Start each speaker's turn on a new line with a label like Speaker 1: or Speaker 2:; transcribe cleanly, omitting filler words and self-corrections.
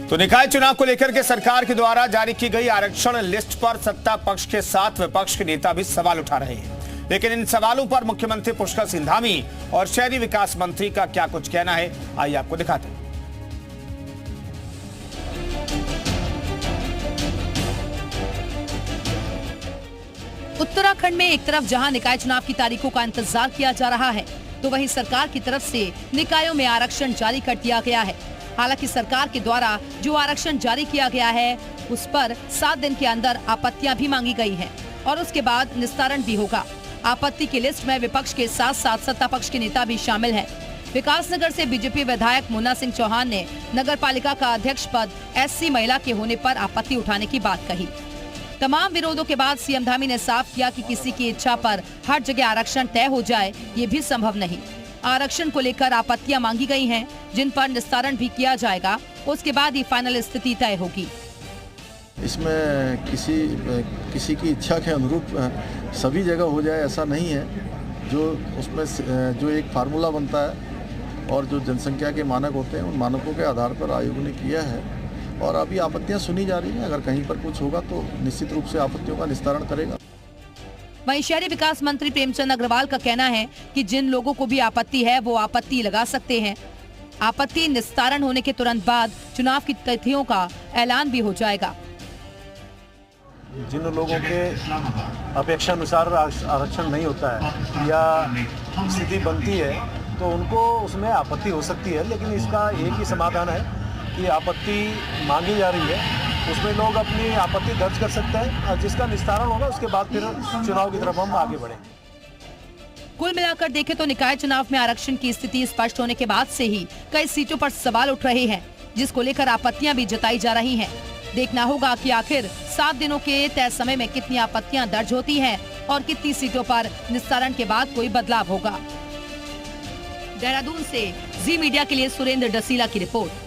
Speaker 1: तो निकाय चुनाव को लेकर के सरकार के द्वारा जारी की गई आरक्षण लिस्ट पर सत्ता पक्ष के साथ विपक्ष के नेता भी सवाल उठा रहे हैं, लेकिन इन सवालों पर मुख्यमंत्री पुष्कर सिंह धामी और शहरी विकास मंत्री का क्या कुछ कहना है, आइए आपको दिखाते हैं।
Speaker 2: उत्तराखंड में एक तरफ जहां निकाय चुनाव की तारीखों का इंतजार किया जा रहा है, तो वहीं सरकार की तरफ से निकायों में आरक्षण जारी कर दिया गया है। हालांकि सरकार के द्वारा जो आरक्षण जारी किया गया है, उस पर 7 दिन के अंदर आपत्तियां भी मांगी गई हैं और उसके बाद निस्तारण भी होगा। आपत्ति की लिस्ट में विपक्ष के साथ साथ सत्ता पक्ष के नेता भी शामिल हैं। विकासनगर से बीजेपी विधायक मुन्ना सिंह चौहान ने नगर पालिका का अध्यक्ष पद SC महिला के होने पर आपत्ति उठाने की बात कही। तमाम विरोधों के बाद सीएम धामी ने साफ किया कि किसी की इच्छा पर हर जगह आरक्षण तय हो जाए, ये भी संभव नहीं। आरक्षण को लेकर आपत्तियां मांगी गई हैं, जिन पर निस्तारण भी किया जाएगा। उसके बाद ही फाइनल स्थिति तय होगी।
Speaker 3: इसमें किसी की इच्छा के अनुरूप सभी जगह हो जाए ऐसा नहीं है। जो उसमें जो एक फार्मूला बनता है और जो जनसंख्या के मानक होते हैं, उन मानकों के आधार पर आयोग ने किया है और अभी आपत्तियां सुनी जा रही हैं। अगर कहीं पर कुछ होगा तो निश्चित रूप से आपत्तियों का निस्तारण करेगा।
Speaker 2: वहीं शहरी विकास मंत्री प्रेमचंद अग्रवाल का कहना है कि जिन लोगों को भी आपत्ति है वो आपत्ति लगा सकते हैं। आपत्ति निस्तारण होने के तुरंत बाद चुनाव की तिथियों का ऐलान भी हो जाएगा।
Speaker 4: जिन लोगों के अपेक्षा अनुसार आरक्षण नहीं होता है या स्थिति बनती है तो उनको उसमें आपत्ति हो सकती है, लेकिन इसका एक ही समाधान है कि आपत्ति मांगी जा रही है, उसमें लोग अपनी आपत्ति दर्ज कर सकते हैं और जिसका निस्तारण होगा उसके बाद फिर चुनाव की तरफ हम आगे बढ़ेंगे।
Speaker 2: कुल मिलाकर देखें तो निकाय चुनाव में आरक्षण की स्थिति स्पष्ट होने के बाद से ही कई सीटों पर सवाल उठ रहे हैं, जिसको लेकर आपत्तियां भी जताई जा रही हैं। देखना होगा कि आखिर 7 दिनों के तय समय में कितनी आपत्तियां दर्ज होती हैं और कितनी सीटों पर निस्तारण के बाद कोई बदलाव होगा। देहरादून से जी मीडिया के लिए सुरेंद्र डसीला की रिपोर्ट।